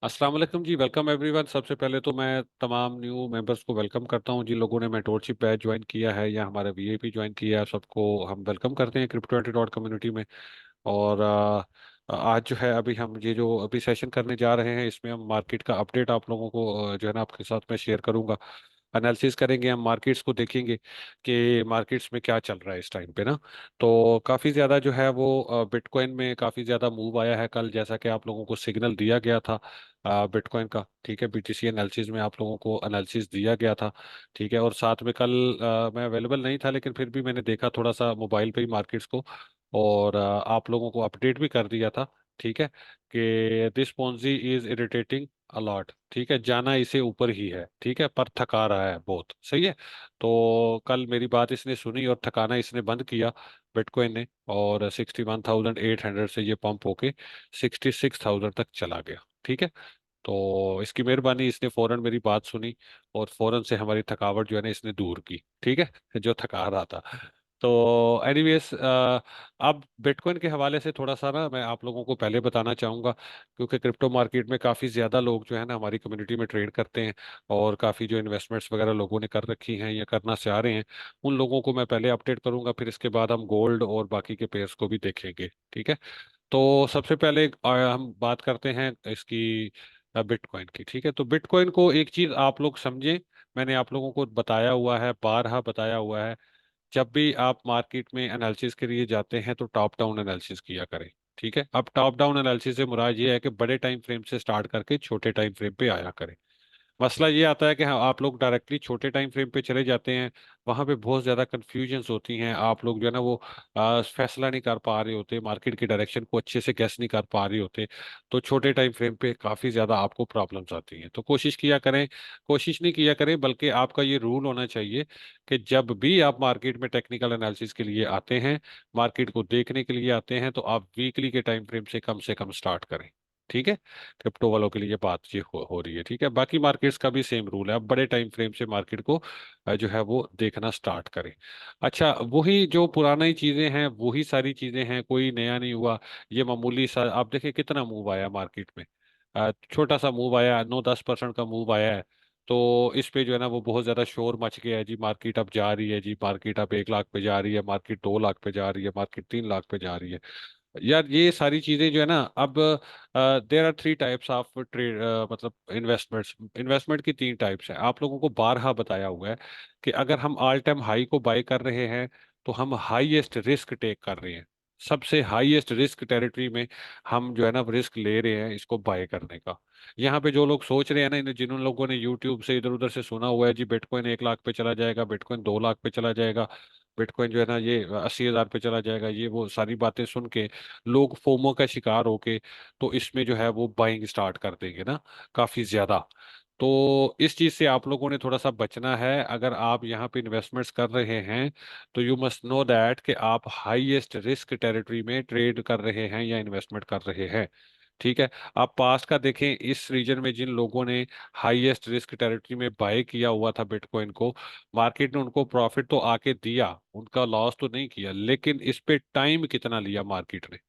अस्सलाम वालेकुम जी। Welcome everyone. सबसे पहले तो मैं तमाम न्यू मेंबर्स को वेलकम करता हूं। जिन लोगों ने मेंटोरशिप बैच ज्वाइन किया है या हमारा वीआईपी ज्वाइन किया है, सबको हम वेलकम करते हैं क्रिप्टो एंटीडॉट कम्युनिटी में। और आज जो है अभी हम ये जो अभी सेशन करने जा रहे हैं, इसमें हम मार्केट का अपडेट आप लोगों को जो है ना आपके साथ में शेयर करूंगा। एनालिसिस करेंगे, हम मार्केट्स को देखेंगे कि मार्केट्स में क्या चल रहा है इस टाइम पे ना। तो काफ़ी ज़्यादा जो है वो बिटकॉइन में काफ़ी ज़्यादा मूव आया है कल, जैसा कि आप लोगों को सिग्नल दिया गया था बिटकॉइन का। ठीक है, बीटीसी एनालिसिस में आप लोगों को एनालिसिस दिया गया था। ठीक है, और साथ में कल मैं अवेलेबल नहीं था, लेकिन फिर भी मैंने देखा थोड़ा सा मोबाइल पे ही मार्केट्स को, और आप लोगों को अपडेट भी कर दिया था। ठीक है, कि this Ponzi is irritating a lot. ठीक है, जाना इसे ऊपर ही है, ठीक है, पर थका रहा है बहुत। सही है। तो कल मेरी बात इसने सुनी और थकाना इसने बंद किया बिटकॉइन ने, और 61,800 से ये पंप होके 66,000 तक चला गया। ठीक है, तो इसकी मेहरबानी, इसने फौरन मेरी बात सुनी और फौरन से हमारी थकावट जो है ना इसने दूर की। ठीक है, जो थका रहा था। तो एनीवेज, अब बिटकॉइन के हवाले से थोड़ा सा ना मैं आप लोगों को पहले बताना चाहूँगा, क्योंकि क्रिप्टो मार्केट में काफ़ी ज़्यादा लोग जो है ना हमारी कम्युनिटी में ट्रेड करते हैं, और काफ़ी जो इन्वेस्टमेंट्स वगैरह लोगों ने कर रखी हैं या करना चाह रहे हैं, उन लोगों को मैं पहले अपडेट करूंगा, फिर इसके बाद हम गोल्ड और बाकी के पेयर्स को भी देखेंगे। ठीक है, तो सबसे पहले हम बात करते हैं इसकी बिटकॉइन की। ठीक है, तो बिटकॉइन को एक चीज आप लोग समझें, मैंने आप लोगों को बताया हुआ है, बारहा बताया हुआ है, जब भी आप मार्केट में एनालिसिस के लिए जाते हैं तो टॉप डाउन एनालिसिस किया करें। ठीक है, अब टॉप डाउन एनालिसिस से मुराद ये है कि बड़े टाइम फ्रेम से स्टार्ट करके छोटे टाइम फ्रेम पे आया करें। मसला ये आता है कि हाँ, आप लोग डायरेक्टली छोटे टाइम फ्रेम पे चले जाते हैं, वहां पे बहुत ज्यादा कंफ्यूजन्स होती हैं, आप लोग जो है ना वो फैसला नहीं कर पा रहे होते, मार्केट की डायरेक्शन को अच्छे से गैस नहीं कर पा रहे होते। तो छोटे टाइम फ्रेम पे काफी ज्यादा आपको प्रॉब्लम्स आती हैं। तो कोशिश किया करें, कोशिश नहीं किया करें बल्कि आपका ये रूल होना चाहिए कि जब भी आप मार्केट में टेक्निकल एनालिसिस के लिए आते हैं, मार्केट को देखने के लिए आते हैं, तो आप वीकली के टाइम फ्रेम से कम स्टार्ट करें। ठीक है, क्रिप्टो वालों के लिए बात ये हो रही है। ठीक है, बाकी मार्केट्स का भी सेम रूल है, अब बड़े टाइम फ्रेम से मार्केट को जो है वो देखना स्टार्ट करें। अच्छा, वही जो पुरानी चीजें हैं वही सारी चीजें हैं, कोई नया नहीं हुआ। ये मामूली सा आप देखें कितना मूव आया मार्केट में, छोटा सा मूव आया, 9-10% का मूव आया है। तो इस पे जो है ना वो बहुत ज्यादा शोर मच गया है जी, मार्केट अब जा रही है जी, मार्केट अब 1 लाख पे जा रही है, मार्केट 2 लाख पे जा रही है, मार्केट 3 लाख पे जा रही है। यार ये सारी चीजें जो है ना, अब there are 3 types of trade, मतलब इन्वेस्टमेंट्स, इन्वेस्टमेंट की 3 टाइप्स हैं। आप लोगों को बारहा बताया हुआ है कि अगर हम ऑल टाइम हाई को बाय कर रहे हैं तो हम हाईएस्ट रिस्क टेक कर रहे हैं, सबसे हाईएस्ट रिस्क टेरिटरी में हम जो है ना रिस्क ले रहे हैं इसको बाय करने का। यहाँ पे जो लोग सोच रहे हैं ना, जिन लोगों ने यूट्यूब से इधर उधर से सुना हुआ है जी बिटकॉइन 1 लाख पे चला जाएगा, बिटकॉइन 2 लाख पे चला जाएगा, बिटकॉइन जो है ना ये 80,000 पे चला जाएगा, ये वो सारी बातें सुन के लोग फोमो का शिकार होके तो इसमें जो है वो बाइंग स्टार्ट कर देंगे ना, काफी ज्यादा। तो इस चीज से आप लोगों ने थोड़ा सा बचना है। अगर आप यहाँ पे इन्वेस्टमेंट्स कर रहे हैं तो यू मस्ट नो दैट कि आप हाईएस्ट रिस्क टेरिटरी में ट्रेड कर रहे हैं या इन्वेस्टमेंट कर रहे हैं। ठीक है, आप पास्ट का देखें, इस रीजन में जिन लोगों ने हाईएस्ट रिस्क टेरिटरी में बाय किया हुआ था बिटकॉइन को, मार्केट ने उनको प्रॉफिट तो आके दिया, उनका लॉस तो नहीं किया, लेकिन इस पे टाइम कितना लिया मार्केट ने।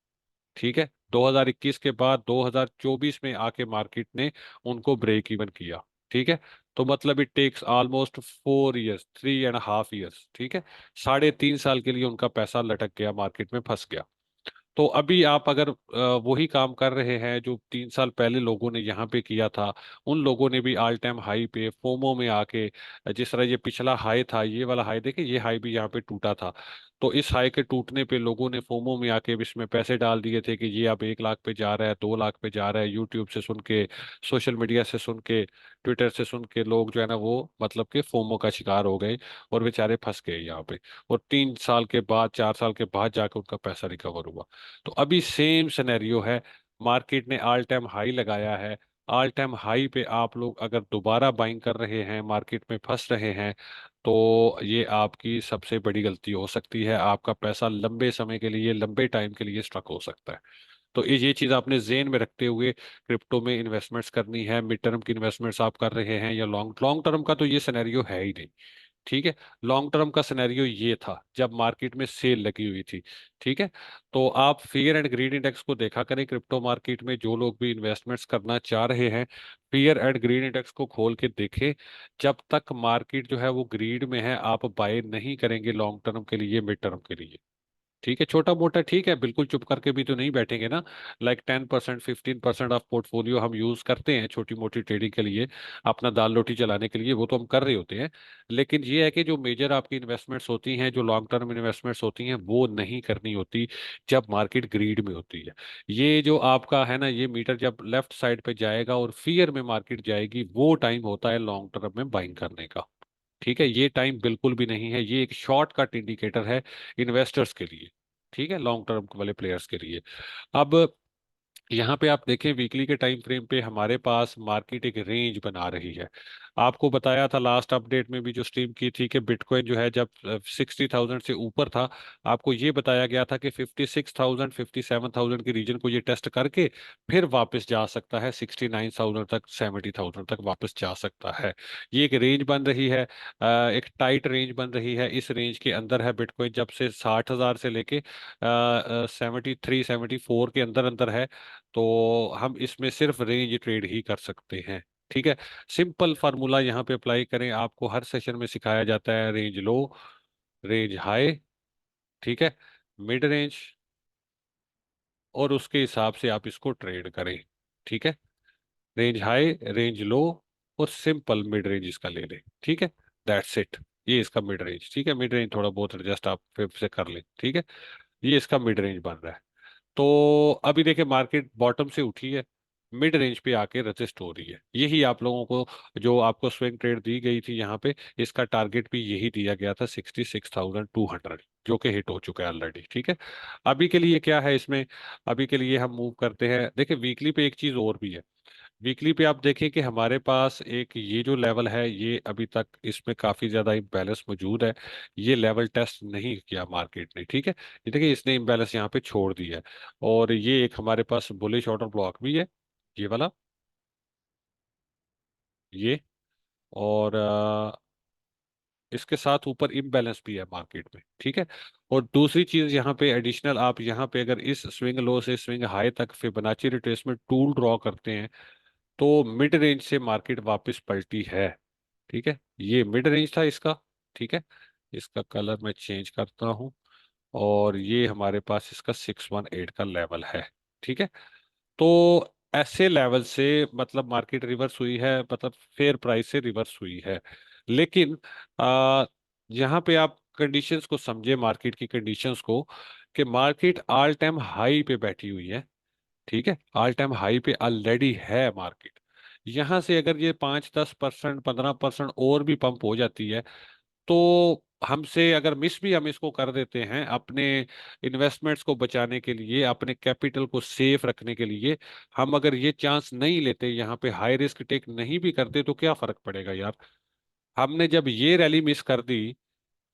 ठीक है, 2021 के बाद 2024 में आके मार्केट ने उनको ब्रेक इवन किया। ठीक है, तो मतलब it takes almost 4 years, 3.5 years. ठीक है, 3.5 साल के लिए उनका पैसा लटक गया, मार्केट में फंस गया। तो अभी आप अगर वही काम कर रहे हैं जो 3 साल पहले लोगों ने यहाँ पे किया था, उन लोगों ने भी ऑल टाइम हाई पे फोमो में आके, जिस तरह ये पिछला हाई था, ये वाला हाई देखे, ये हाई भी यहाँ पे टूटा था, तो इस हाई के टूटने पे लोगों ने फोमो में आके इसमें पैसे डाल दिए थे कि ये अब 1 लाख पे जा रहा है, 2 लाख पे जा रहा है, यूट्यूब से सुन के, सोशल मीडिया से सुन के, ट्विटर से सुन के लोग जो है ना वो मतलब कि फोमो का शिकार हो गए और बेचारे फंस गए यहाँ पे। और 3 साल के बाद, 4 साल के बाद जाकर उनका पैसा रिकवर हुआ। तो अभी सेम सिनेरियो है, मार्केट ने ऑल टाइम हाई लगाया है, ऑल टाइम हाई पे आप लोग अगर दोबारा बाइंग कर रहे हैं, मार्केट में फंस रहे हैं, तो ये आपकी सबसे बड़ी गलती हो सकती है, आपका पैसा लंबे समय के लिए, लंबे टाइम के लिए स्ट्रक हो सकता है। तो ये चीज आपने जेन में रखते हुए क्रिप्टो में इन्वेस्टमेंट्स करनी है। मिड टर्म की इन्वेस्टमेंट्स आप कर रहे हैं या लॉन्ग लॉन्ग टर्म का तो ये सिनेरियो है ही नहीं। ठीक है। लॉन्ग टर्म का सिनेरियो ये था जब मार्केट में सेल लगी हुई थी। ठीक है। तो आप फियर एंड ग्रीड इंडेक्स को देखा करें, क्रिप्टो मार्केट में जो लोग भी इन्वेस्टमेंट्स करना चाह रहे हैं, फियर एंड ग्रीड इंडेक्स को खोल के देखें। जब तक मार्केट जो है वो ग्रीड में है, आप बाय नहीं करेंगे लॉन्ग टर्म के लिए, मिड टर्म के लिए। ठीक है, छोटा मोटा ठीक है, बिल्कुल चुप करके भी तो नहीं बैठेंगे ना। लाइक 10% 15% ऑफ पोर्टफोलियो हम यूज करते हैं छोटी मोटी ट्रेडिंग के लिए, अपना दाल रोटी चलाने के लिए, वो तो हम कर रहे होते हैं। लेकिन ये है कि जो मेजर आपकी इन्वेस्टमेंट्स होती हैं, जो लॉन्ग टर्म इन्वेस्टमेंट्स होती हैं, वो नहीं करनी होती जब मार्केट ग्रीड में होती है। ये जो आपका है ना, ये मीटर जब लेफ्ट साइड पे जाएगा और फियर में मार्केट जाएगी, वो टाइम होता है लॉन्ग टर्म में बाइंग करने का। ठीक है, ये टाइम बिल्कुल भी नहीं है, ये एक शॉर्टकट इंडिकेटर है इन्वेस्टर्स के लिए। ठीक है, लॉन्ग टर्म वाले प्लेयर्स के लिए। अब यहाँ पे आप देखें वीकली के टाइम फ्रेम पे हमारे पास मार्केट एक रेंज बना रही है। आपको बताया था लास्ट अपडेट में भी जो स्ट्रीम की थी कि बिटकॉइन जो है जब 60,000 से ऊपर था, आपको ये बताया गया था कि 56,000 57,000 के रीजन को ये टेस्ट करके फिर वापस जा सकता है 69,000 तक, 70,000 तक वापस जा सकता है। ये एक रेंज बन रही है, एक टाइट रेंज बन रही है। इस रेंज के अंदर है बिटकॉइन, जब से 60,000 से लेके 73 74 के अंदर अंदर है। तो हम इसमें सिर्फ रेंज ट्रेड ही कर सकते हैं। ठीक है, सिंपल फार्मूला यहाँ पे अप्लाई करें, आपको हर सेशन में सिखाया जाता है रेंज लो, रेंज हाई, ठीक है, मिड रेंज, और उसके हिसाब से आप इसको ट्रेड करें। ठीक है, रेंज हाई, रेंज लो, और सिंपल मिड रेंज इसका ले लें। ठीक है, दैट्स इट। ये इसका मिड रेंज। ठीक है, मिड रेंज थोड़ा बहुत एडजस्ट आप फिर से कर लें। ठीक है, ये इसका मिड रेंज बन रहा है। तो अभी देखिए मार्केट बॉटम से उठी है, मिड रेंज पे आके रजिस्ट हो रही है। यही आप लोगों को, जो आपको स्विंग ट्रेड दी गई थी यहाँ पे, इसका टारगेट भी यही दिया गया था 66,200, जो कि हिट हो चुका है ऑलरेडी। ठीक है, अभी के लिए क्या है इसमें, अभी के लिए हम मूव करते हैं। देखिए वीकली पे एक चीज और भी है। वीकली पे आप देखें कि हमारे पास एक ये जो लेवल है, ये अभी तक इसमें काफी ज्यादा इम्बैलेंस मौजूद है। ये लेवल टेस्ट नहीं किया मार्केट ने। ठीक है, ये देखिए इसने इम्बैलेंस यहाँ पे छोड़ दिया है, और ये एक हमारे पास बुलिश ऑर्डर ब्लॉक भी है, ये वाला, ये, और इसके साथ ऊपर इम्बैलेंस भी है मार्केट में। ठीक है, और दूसरी चीज यहाँ पे एडिशनल, आप यहाँ पे अगर इस स्विंग लो से स्विंग हाई तक फिबोनाची रिट्रेसमेंट टूल ड्रॉ करते हैं, तो मिड रेंज से मार्केट वापस पलटी है। ठीक है, ये मिड रेंज था इसका। ठीक है, इसका कलर मैं चेंज करता हूँ, और ये हमारे पास इसका 618 का लेवल है। ठीक है, तो ऐसे लेवल से मतलब मार्केट रिवर्स हुई है, मतलब फेयर प्राइस से रिवर्स हुई है। लेकिन आ, यहाँ पे आप कंडीशंस को समझे, मार्केट की कंडीशंस को, कि मार्केट ऑल टाइम हाई पे बैठी हुई है। ठीक है, ऑल टाइम हाई पे ऑलरेडी है मार्केट। यहाँ से अगर ये 5 10% 15% और भी पंप हो जाती है, तो हमसे अगर मिस भी हम इसको कर देते हैं अपने इन्वेस्टमेंट्स को बचाने के लिए, अपने कैपिटल को सेफ रखने के लिए, हम अगर ये चांस नहीं लेते, यहाँ पे हाई रिस्क टेक नहीं भी करते, तो क्या फर्क पड़ेगा यार। हमने जब ये रैली मिस कर दी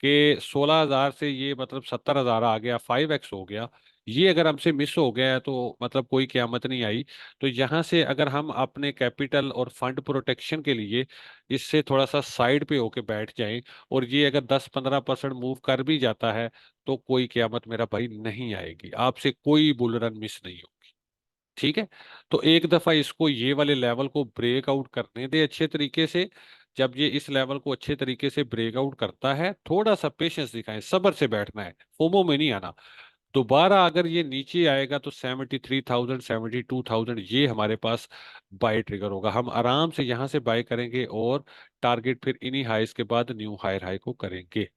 कि 16,000 से ये मतलब 70,000 आ गया, 5x हो गया, ये अगर हमसे मिस हो गया है तो मतलब कोई क़यामत नहीं आई। तो यहाँ से अगर हम अपने कैपिटल और फंड प्रोटेक्शन के लिए इससे थोड़ा सा साइड पे होके बैठ जाएं, और ये अगर 10 15% मूव कर भी जाता है, तो कोई क़यामत मेरा भाई नहीं आएगी, आपसे कोई बुल रन मिस नहीं होगी। ठीक है, तो एक दफा इसको, ये वाले लेवल को ब्रेक आउट करने दे अच्छे तरीके से। जब ये इस लेवल को अच्छे तरीके से ब्रेक आउट करता है, थोड़ा सा पेशेंस दिखाएं, सब्र से बैठना है, फोमो में नहीं आना। दोबारा अगर ये नीचे आएगा तो 73,000 72,000 ये हमारे पास बाय ट्रिगर होगा, हम आराम से यहाँ से बाय करेंगे, और टारगेट फिर इन्हीं हाइस के बाद न्यू हायर हाई को करेंगे।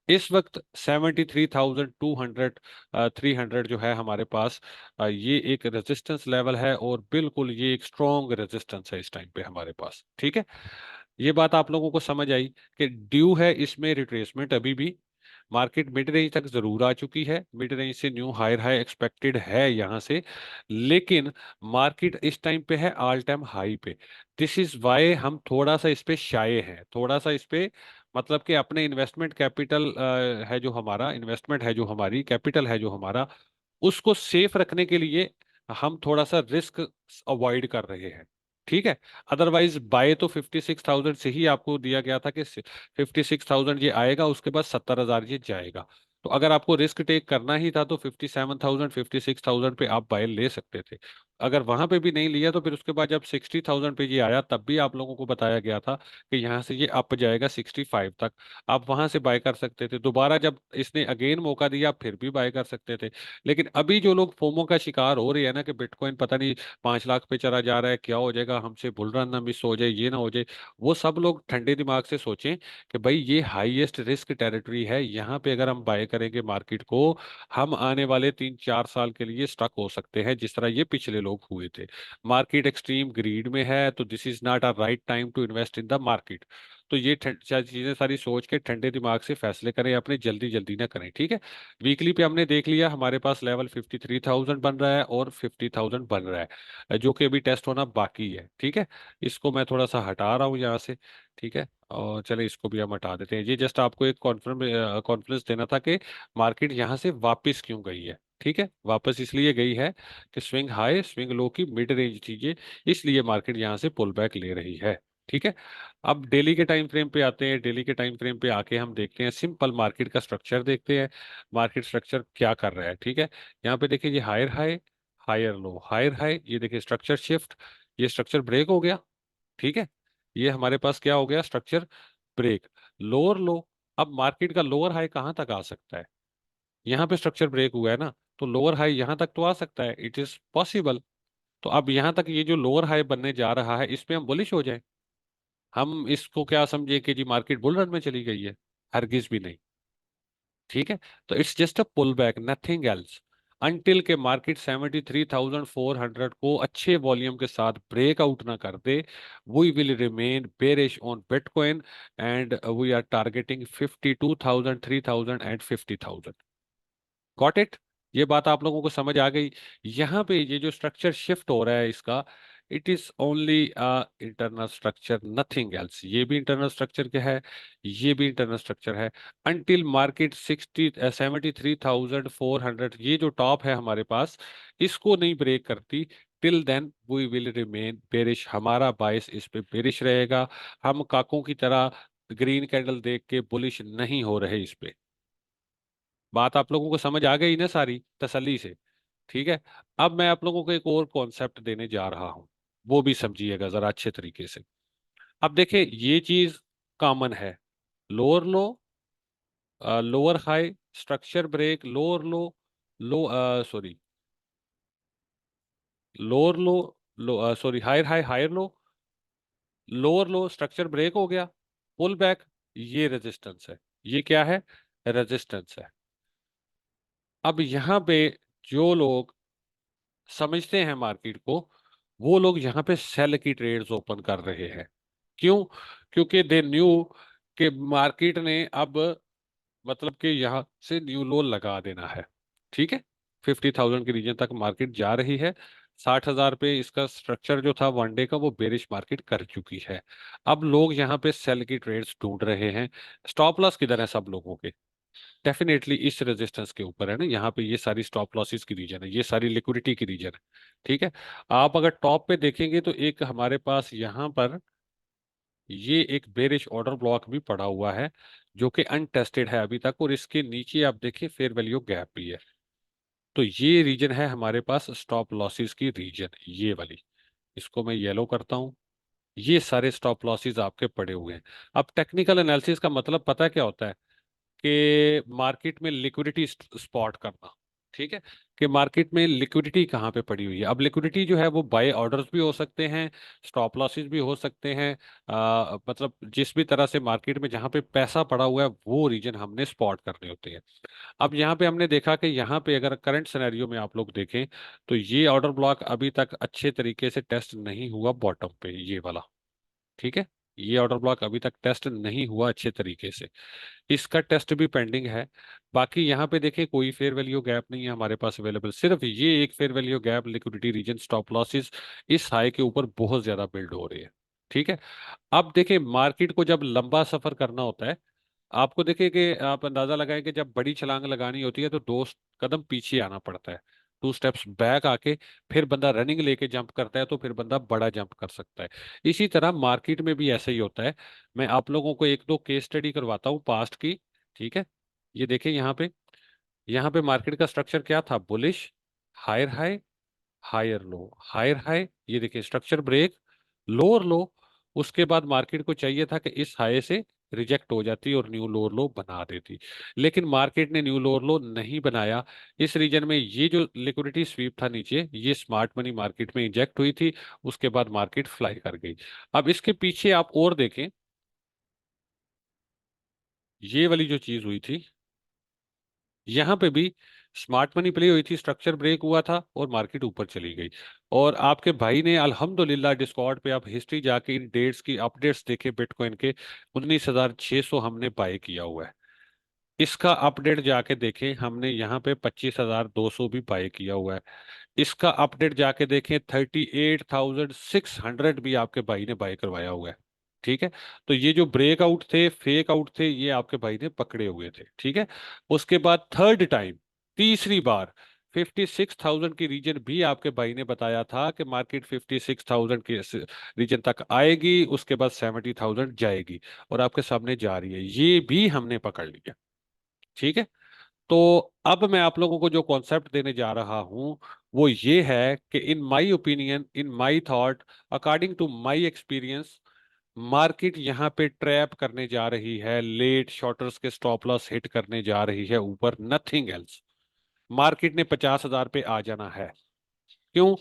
इस वक्त 73,200 300 जो है हमारे पास, ये एक रेजिस्टेंस लेवल है, और बिल्कुल ये एक स्ट्रॉन्ग रेजिस्टेंस है इस टाइम पे हमारे पास। ठीक है, ये बात आप लोगों को समझ आई कि ड्यू है इसमें रिट्रेसमेंट अभी भी। मार्केट मिड रेंज तक जरूर आ चुकी है, मिड रेंज से न्यू हायर हाई एक्सपेक्टेड है यहाँ से, लेकिन मार्केट इस टाइम पे है ऑल टाइम हाई पे। दिस इज वाई हम थोड़ा सा इस पे शाये हैं, थोड़ा सा इस पे, मतलब कि अपने इन्वेस्टमेंट कैपिटल है जो हमारा, इन्वेस्टमेंट है जो हमारी, कैपिटल है जो हमारा, उसको सेफ रखने के लिए हम थोड़ा सा रिस्क अवॉइड कर रहे हैं। ठीक है। अदरवाइज बाय तो 56,000 से ही आपको दिया गया था कि 56,000 ये आएगा, उसके बाद 70,000 ये जाएगा। तो अगर आपको रिस्क टेक करना ही था तो 57,000 56,000 पे आप बाय ले सकते थे। अगर वहां पे भी नहीं लिया तो फिर उसके बाद जब 60,000 पे ये आया तब भी आप लोगों को बताया गया था कि यहाँ से ये अप जाएगा 65 तक। आप वहां से बाय कर सकते थे, दोबारा जब इसने अगेन मौका दिया आप फिर भी बाय कर सकते थे। लेकिन अभी जो लोग फोमो का शिकार हो रहे हैं ना कि बिटकॉइन पता नहीं 5 लाख पे चला जा रहा है, क्या हो जाएगा, हमसे बुल रन ना मिस हो जाए, ये ना हो जाए, वो सब लोग ठंडे दिमाग से सोचें कि भाई ये हाईएस्ट रिस्क टेरिटरी है, यहाँ पे अगर हम बाय करेंगे मार्केट को, हम आने वाले 3-4 साल के लिए स्टक हो सकते हैं जिस तरह ये पिछले लोग हुए थे। मार्केट एक्सट्रीम ग्रीड में है, तो this is not a right time to invest in the market. तो ये चीजें सारी सोच के ठंडे दिमाग से फैसले करें, अपने जल्दी जल्दी ना करें, ठीक है। वीकली पे हमने देख लिया, हमारे पास लेवल 53,000 बन रहा है और 50,000 बन रहा है, जो कि अभी टेस्ट होना बाकी है, ठीक है। इसको मैं थोड़ा सा हटा रहा हूँ यहाँ से, ठीक है। और चले इसको भी हम हटा देते हैं। ये जस्ट आपको एक कॉन्फिडेंस देना था कि मार्केट यहाँ से वापस क्यों गई है, ठीक है। वापस इसलिए गई है कि स्विंग हाई स्विंग लो की मिड रेंज थी ये, इसलिए मार्केट यहाँ से पुल बैक ले रही है, ठीक है। अब डेली के टाइम फ्रेम पे आते हैं। डेली के टाइम फ्रेम पे आके हम देखते हैं, सिंपल मार्केट का स्ट्रक्चर देखते हैं। मार्केट स्ट्रक्चर क्या कर रहा है, ठीक है। यहाँ पे देखिए, ये higher high higher low higher high, ये देखिए स्ट्रक्चर शिफ्ट, ये स्ट्रक्चर ब्रेक हो गया, ठीक है। ये हमारे पास क्या हो गया, स्ट्रक्चर ब्रेक। लोअर लो, अब मार्केट का लोअर हाई कहाँ तक आ सकता है, यहाँ पे स्ट्रक्चर ब्रेक हुआ है ना, तो लोअर हाई यहाँ तक तो आ सकता है, इट इज पॉसिबल। तो अब यहाँ तक ये जो लोअर हाई बनने जा रहा है, इस पे हम बुलिश हो जाए, हम इसको क्या समझे कि जी मार्केट बुल रन में चली गई है, हरगिज भी नहीं, ठीक है। तो it's just a pull back, nothing else, until के मार्केट 73,400 को अच्छे वॉल्यूम के साथ ब्रेकआउट ना कर दे, we will remain bearish on bitcoin and we are targeting 52,000 3,000 and 50,000। Got it, ये बात आप लोगों को समझ आ गई। यहाँ पे ये जो स्ट्रक्चर शिफ्ट हो रहा है इसका, it is only internal structure, nothing else. ये भी इंटरनल स्ट्रक्चर क्या है, ये भी इंटरनल स्ट्रक्चर है। अंटिल मार्केट 73,400, ये जो टॉप है हमारे पास, इसको नहीं ब्रेक करती, till then we will remain bearish, हमारा बायस इस पे बेरिश रहेगा। हम काकों की तरह ग्रीन कैंडल देख के बुलिश नहीं हो रहे इस पे। बात आप लोगों को समझ आ गई ना सारी तसल्ली से, ठीक है। अब मैं आप लोगों को एक और कॉन्सेप्ट देने जा रहा हूं, वो भी समझिएगा जरा अच्छे तरीके से। अब देखिए, ये चीज कॉमन है, lower low lower high, structure break, lower low low sorry lower low low sorry higher high higher low, lower low, structure break हो गया, पुल बैक, ये रेजिस्टेंस है, ये क्या है, रेजिस्टेंस है। अब यहाँ पे जो लोग समझते हैं मार्केट को, वो लोग यहाँ पे सेल की ट्रेड्स ओपन कर रहे हैं। क्यों? क्योंकि दे न्यू कि मार्केट ने अब, मतलब कि यहाँ से न्यू लो लगा देना है, ठीक है। 50,000 के रीजन तक मार्केट जा रही है। 60,000 पे इसका स्ट्रक्चर जो था वन डे का, वो बेरिश मार्केट कर चुकी है। अब लोग यहाँ पे सेल की ट्रेड्स ढूंढ रहे हैं। स्टॉप लॉस किधर है सब लोगों के, डेफिनेटली इस रेजिस्टेंस के ऊपर है ना, यहाँ पे ये सारी स्टॉप लॉसेस की रीजन है, ये सारी लिक्विडिटी की रीजन है, ठीक है। आप अगर टॉप पे देखेंगे तो एक हमारे पास यहाँ पर ये एक बेरिश ऑर्डर ब्लॉक भी पड़ा हुआ है, जो कि अनटेस्टेड है अभी तक, और इसके नीचे आप देखिए फेयर वैल्यू गैप भी है। तो ये रीजन है हमारे पास स्टॉप लॉसेस की रीजन, ये वाली। इसको मैं येलो करता हूँ। ये सारे स्टॉप लॉसेस आपके पड़े हुए हैं। अब टेक्निकल एनालिसिस का मतलब पता है क्या होता है, कि मार्केट में लिक्विडिटी स्पॉट करना, ठीक है। कि मार्केट में लिक्विडिटी कहाँ पे पड़ी हुई है। अब लिक्विडिटी जो है वो बाय ऑर्डर्स भी हो सकते हैं, स्टॉप लॉसेस भी हो सकते हैं, मतलब जिस भी तरह से मार्केट में जहाँ पे पैसा पड़ा हुआ है वो रीजन हमने स्पॉट करने होते हैं। अब यहाँ पे हमने देखा कि यहाँ पे अगर करंट सिनेरियो में आप लोग देखें, तो ये ऑर्डर ब्लॉक अभी तक अच्छे तरीके से टेस्ट नहीं हुआ बॉटम पे, ये वाला, ठीक है। ये ऑर्डर ब्लॉक अभी तक टेस्ट नहीं हुआ अच्छे तरीके से, इसका टेस्ट भी पेंडिंग है। बाकी यहाँ पे देखें, कोई फेयर वैल्यू गैप नहीं है हमारे पास अवेलेबल, सिर्फ ये एक fair value gap liquidity region stop losses इस हाई के ऊपर बहुत ज्यादा बिल्ड हो रही है, ठीक है। अब देखें, मार्केट को जब लंबा सफर करना होता है, आपको देखें कि आप अंदाजा लगाएं कि जब बड़ी छलांग लगानी होती है तो 2 कदम पीछे आना पड़ता है। टू स्टेप्स बैक आके फिर बंदा रनिंग लेके जंप करता है तो फिर बंदा बड़ा जंप कर सकता है। इसी तरह मार्केट में भी ऐसा ही होता है। मैं आप लोगों को एक दो केस स्टडी करवाता हूँ पास्ट की। ठीक है, ये देखिए यहाँ पे मार्केट का स्ट्रक्चर क्या था, bullish, higher high, higher low, higher high, ये देखिए स्ट्रक्चर ब्रेक, लोअर लो। उसके बाद मार्केट को चाहिए था कि इस हाई से रिजेक्ट हो जाती और न्यू लोअर लो बना देती, लेकिन मार्केट ने न्यू लोअर लो नहीं बनाया। इस रीजन में ये जो लिक्विडिटी स्वीप था नीचे, ये स्मार्ट मनी मार्केट में इंजेक्ट हुई थी। उसके बाद मार्केट फ्लाई कर गई। अब इसके पीछे आप और देखें, ये वाली जो चीज हुई थी, यहां पे भी स्मार्ट मनी प्ले हुई थी, स्ट्रक्चर ब्रेक हुआ था और मार्केट ऊपर चली गई। और आपके भाई ने अल्हम्दुलिल्लाह डिस्कॉर्ड पे आप हिस्ट्री जाके इन डेट्स की अपडेट्स देखे, बिटकॉइन के 19,600 हमने बाय किया हुआ है। इसका अपडेट जाके देखें, हमने यहाँ पे 25,200 भी बाय किया हुआ है। इसका अपडेट जाके देखें, 38,600 भी आपके भाई ने बाय करवाया हुआ है। ठीक है, तो ये जो ब्रेकआउट थे, फेक आउट थे, ये आपके भाई ने पकड़े हुए थे। ठीक है, उसके बाद थर्ड टाइम, तीसरी बार 56,000 की रीजन भी आपके भाई ने बताया था कि मार्केट 56,000 के रीजन तक आएगी, उसके बाद 70,000 जाएगी, और आपके सामने जा रही है, ये भी हमने पकड़ लिया। ठीक है, तो अब मैं आप लोगों को जो कॉन्सेप्ट देने जा रहा हूं वो ये है कि in my opinion, in my thought, according to my experience, market यहाँ पे ट्रैप करने जा रही है, लेट शॉर्टर्स के स्टॉप लॉस हिट करने जा रही है ऊपर, नथिंग एल्स। मार्केट ने 50,000 पे आ जाना है। क्यों?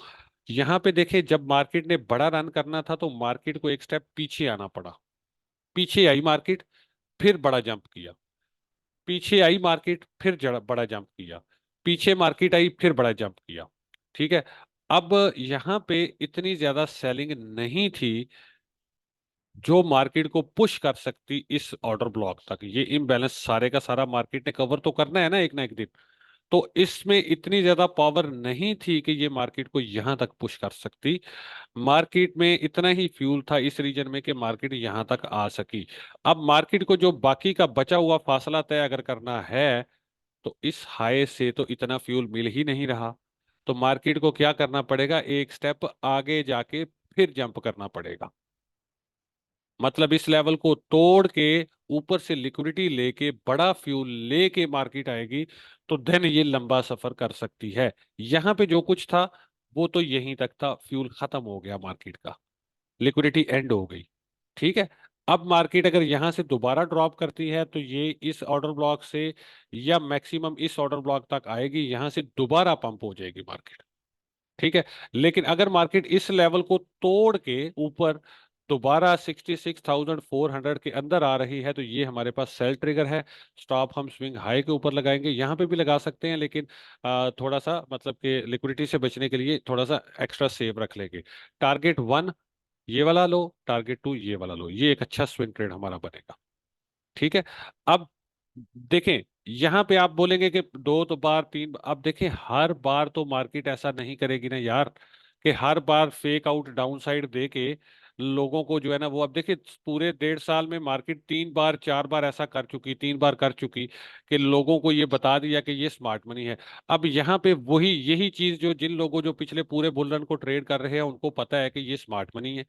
यहाँ पे देखें, जब मार्केट ने बड़ा रन करना था तो मार्केट को एक स्टेप पीछे आना पड़ा। पीछे आई मार्केट, फिर बड़ा जंप किया। पीछे आई मार्केट, फिर बड़ा जंप किया। पीछे मार्केट आई, फिर बड़ा जंप किया। ठीक है, अब यहाँ पे इतनी ज्यादा सेलिंग नहीं थी जो मार्केट को पुश कर सकती इस ऑर्डर ब्लॉक तक। ये इम्बैलेंस सारे का सारा मार्केट ने कवर तो करना है ना एक ना एक दिन। तो इसमें इतनी ज्यादा पावर नहीं थी कि ये मार्केट को यहां तक पुश कर सकती। मार्केट में इतना ही फ्यूल था इस रीजन में कि मार्केट यहां तक आ सकी। अब मार्केट को जो बाकी का बचा हुआ फासला तय अगर करना है, तो इस हाई से तो इतना फ्यूल मिल ही नहीं रहा। तो मार्केट को क्या करना पड़ेगा, एक स्टेप आगे जाके फिर जंप करना पड़ेगा। मतलब इस लेवल को तोड़ के ऊपर से लिक्विडिटी लेके बड़ा फ्यूल लेके मार्केट आएगी, तो देन ये लंबा सफर कर सकती है। यहां पे जो कुछ था वो तो यहीं तक था, फ्यूल खत्म हो गया मार्केट का, लिक्विडिटी एंड हो गई। ठीक है, अब मार्केट अगर यहां से दोबारा ड्रॉप करती है तो ये इस ऑर्डर ब्लॉक से या मैक्सिमम इस ऑर्डर ब्लॉक तक आएगी, यहां से दोबारा पंप हो जाएगी मार्केट। ठीक है, लेकिन अगर मार्केट इस लेवल को तोड़ के ऊपर दोबारा 66,400 के अंदर आ रही है, तो ये हमारे पास सेल ट्रिगर है। स्टॉप हम स्विंग हाई के ऊपर लगाएंगे, यहां पे भी लगा सकते हैं, लेकिन थोड़ा सा मतलब कि लिक्विडिटी से बचने के लिए थोड़ा सा एक्स्ट्रा सेव रख लेंगे। टारगेट वन ये वाला लो, टारगेट टू ये वाला लो, ये एक अच्छा स्विंग ट्रेड हमारा बनेगा। ठीक है, अब देखें, यहां पे आप बोलेंगे कि दो तो बार तीन अब देखें, हर बार तो मार्केट ऐसा नहीं करेगी ना यार, कि हर बार फेक आउट डाउन साइड दे के लोगों को जो है ना वो, अब देखिए पूरे 1.5 साल में मार्केट 3 बार 4 बार ऐसा कर चुकी, 3 बार कर चुकी कि लोगों को ये बता दिया कि ये स्मार्ट मनी है। अब यहाँ पे वही यही चीज जो जिन लोगों जो पिछले पूरे बुल रन को ट्रेड कर रहे हैं उनको पता है कि ये स्मार्ट मनी है।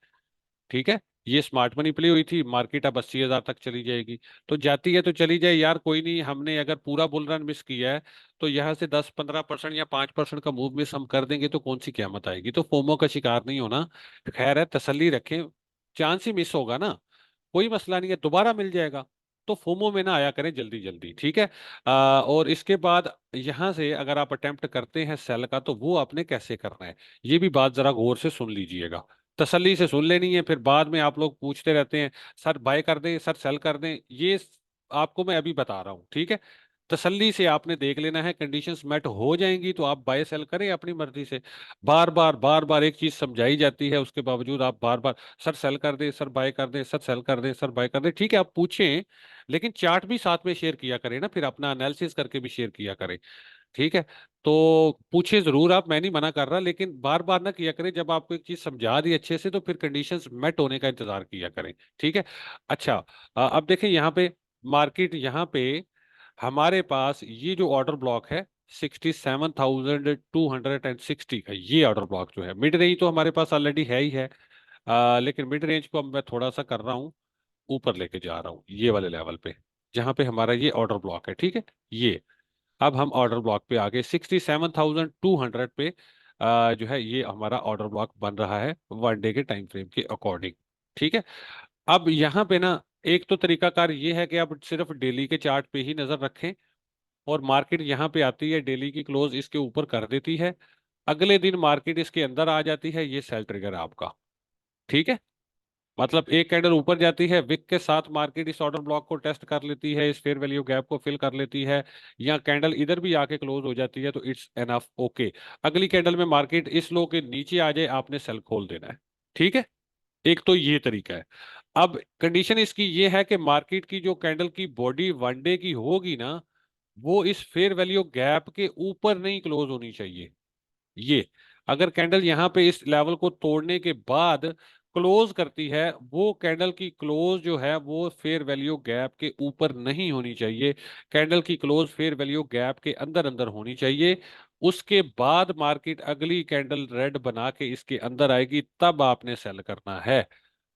ठीक है, ये स्मार्ट मनी प्ले हुई थी, मार्केट अब 80,000 तक चली जाएगी। तो जाती है तो चली जाए यार, कोई नहीं, हमने अगर पूरा बुल रन मिस किया है तो यहाँ से 10-15% या 5% का मूव मिस हम कर देंगे तो कौन सी क़यामत आएगी। तो फोमो का शिकार नहीं होना, खैर है, तसल्ली रखें, चांस ही मिस होगा ना, कोई मसला नहीं है, दोबारा मिल जाएगा। तो फोमो में ना आया करें जल्दी जल्दी। ठीक है, और इसके बाद यहां से अगर आप अटेम्प्ट करते हैं सेल का, तो वो आपने कैसे करना है, ये भी बात जरा गौर से सुन लीजिएगा। तसल्ली से सुन लेनी है, फिर बाद में आप लोग पूछते रहते हैं सर बाय कर दें, सर सेल कर दें, ये आपको मैं अभी बता रहा हूँ। ठीक है, तसल्ली से आपने देख लेना है, कंडीशंस मेट हो जाएंगी तो आप बाय सेल करें अपनी मर्जी से। बार बार एक चीज समझाई जाती है, उसके बावजूद आप बार बार सर सेल कर दें, सर बाय कर दें, सर सेल कर दें, सर बाय कर दें। ठीक है, आप पूछें, लेकिन चार्ट भी साथ में शेयर किया करें ना, फिर अपना एनालिसिस करके भी शेयर किया करें। ठीक है, तो पूछे जरूर आप, मैं नहीं मना कर रहा, लेकिन बार बार ना किया करें, जब आपको एक चीज समझा दी अच्छे से तो फिर कंडीशंस मेट होने का इंतजार किया करें। ठीक है, अच्छा, अब देखें यहाँ पे मार्केट, यहाँ पे हमारे पास ये जो ऑर्डर ब्लॉक है, 67,260 का ये ऑर्डर ब्लॉक जो है, मिड रेंज तो हमारे पास ऑलरेडी है ही है। लेकिन मिड रेंज को अब मैं थोड़ा सा कर रहा हूँ, ऊपर लेके जा रहा हूँ ये वाले लेवल पे, जहां पे हमारा ये ऑर्डर ब्लॉक है, ठीक है। ये अब हम ऑर्डर ब्लॉक पे आगे 67,200 पे जो है ये हमारा ऑर्डर ब्लॉक बन रहा है 1 डे के टाइम फ्रेम के अकॉर्डिंग, ठीक है। अब यहाँ पे ना एक तो तरीकाकार ये है कि आप सिर्फ डेली के चार्ट पे ही नजर रखें, और मार्केट यहाँ पे आती है, डेली की क्लोज इसके ऊपर कर देती है, अगले दिन मार्केट इसके अंदर आ जाती है, ये सेल ट्रिगर है आपका, ठीक है। मतलब एक कैंडल ऊपर जाती है, विक के साथ मार्केट इस ऑर्डर ब्लॉक को टेस्ट कर लेती है, इस फेयर वैल्यू गैप को फिल कर लेती है, या कैंडल इधर भी आके क्लोज हो जाती है, तो इट्स एनफ ओके। अगली कैंडल में मार्केट इस लो के नीचे आ जाए, आपने सेल खोल देना है, ठीक है। एक तो ये तरीका है। अब कंडीशन इसकी ये है कि मार्केट की जो कैंडल की बॉडी 1 डे की होगी ना, वो इस फेयर वैल्यू गैप के ऊपर नहीं क्लोज होनी चाहिए। ये अगर कैंडल यहाँ पे इस लेवल को तोड़ने के बाद क्लोज करती है, वो कैंडल की क्लोज जो है वो फेयर वैल्यू गैप के ऊपर नहीं होनी चाहिए, कैंडल की क्लोज फेयर वैल्यू गैप के अंदर अंदर होनी चाहिए। उसके बाद मार्केट अगली कैंडल रेड बना के इसके अंदर आएगी, तब आपने सेल करना है।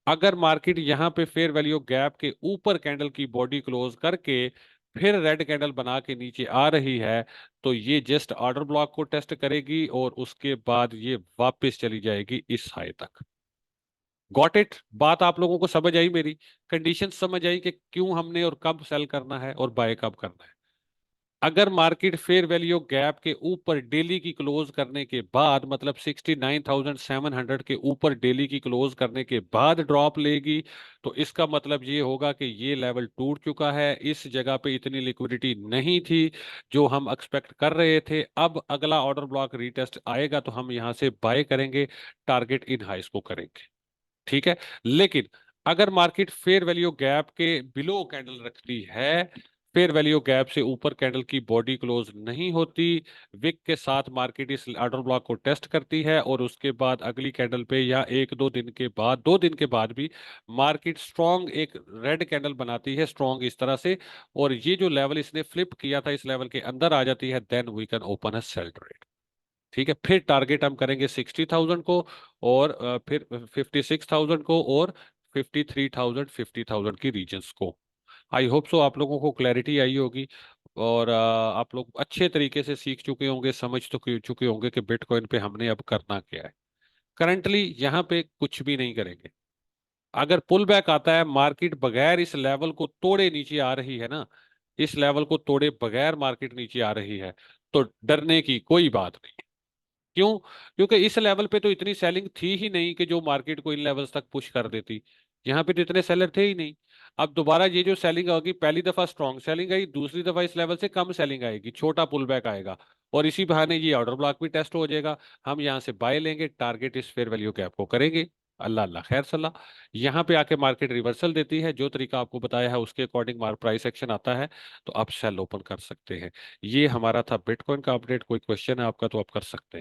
अगर मार्केट यहाँ पे फेयर वैल्यू गैप के ऊपर कैंडल की बॉडी क्लोज करके फिर रेड कैंडल बना के नीचे आ रही है, तो ये जस्ट ऑर्डर ब्लॉक को टेस्ट करेगी और उसके बाद ये वापस चली जाएगी इस हाई तक। Got it? बात आप लोगों को समझ आई मेरी? कंडीशन समझ आई कि क्यों हमने और कब सेल करना है और बाय कब करना है? अगर मार्केट फेयर वैल्यू गैप के ऊपर डेली की क्लोज करने के बाद, मतलब 69,700 के ऊपर डेली की क्लोज करने के बाद ड्रॉप लेगी, तो इसका मतलब ये होगा कि ये लेवल टूट चुका है, इस जगह पे इतनी लिक्विडिटी नहीं थी जो हम एक्सपेक्ट कर रहे थे। अब अगला ऑर्डर ब्लॉक रीटेस्ट आएगा तो हम यहां से बाय करेंगे, टारगेट इन हाइस को करेंगे, ठीक है। लेकिन अगर मार्केट फेयर वैल्यू गैप के बिलो कैंडल रखती है, फेयर वैल्यू गैप से ऊपर कैंडल की बॉडी क्लोज नहीं होती, विक के साथ मार्केट इस ऑर्डर ब्लॉक को टेस्ट करती है, और उसके बाद अगली कैंडल पे या एक दो दिन के बाद, 2 दिन के बाद भी मार्केट स्ट्रॉन्ग एक रेड कैंडल बनाती है, स्ट्रॉन्ग इस तरह से, और ये जो लेवल इसने फ्लिप किया था इस लेवल के अंदर आ जाती है, then we can open a sell trade, ठीक है। फिर टारगेट हम करेंगे 60,000 को, और फिर 56,000 को, और 53,000, 50,000 की रीजन्स को। आई होप सो आप लोगों को क्लैरिटी आई होगी, और आप लोग अच्छे तरीके से सीख चुके होंगे, समझ तो चुके होंगे कि बिटकॉइन पे हमने अब करना क्या है। करंटली यहाँ पे कुछ भी नहीं करेंगे। अगर पुल बैक आता है, मार्केट बगैर इस लेवल को तोड़े नीचे आ रही है ना, इस लेवल को तोड़े बगैर मार्केट नीचे आ रही है, तो डरने की कोई बात नहीं। क्यों? क्योंकि इस लेवल पे तो इतनी सेलिंग थी ही नहीं कि जो मार्केट को इन लेवल्स तक पुश कर देती। यहाँ पे तो इतने सेलर थे ही नहीं। अब दोबारा ये जो सेलिंग होगी, पहली दफा स्ट्रॉन्ग सेलिंग आई, दूसरी दफा इस लेवल से कम सेलिंग आएगी, छोटा पुल बैक आएगा, और इसी बहाने ये ऑर्डर ब्लॉक भी टेस्ट हो जाएगा। हम यहाँ से बाय लेंगे, टारगेट इस फेयर वैल्यू गैप को करेंगे। अल्लाह अल्लाह खैर सलाह। यहाँ पे आके मार्केट रिवर्सल देती है, जो तरीका आपको बताया है उसके अकॉर्डिंग मार्क प्राइस एक्शन आता है, तो आप सेल ओपन कर सकते हैं। ये हमारा था बिटकॉइन का अपडेट। कोई क्वेश्चन है आपका तो आप कर सकते हैं।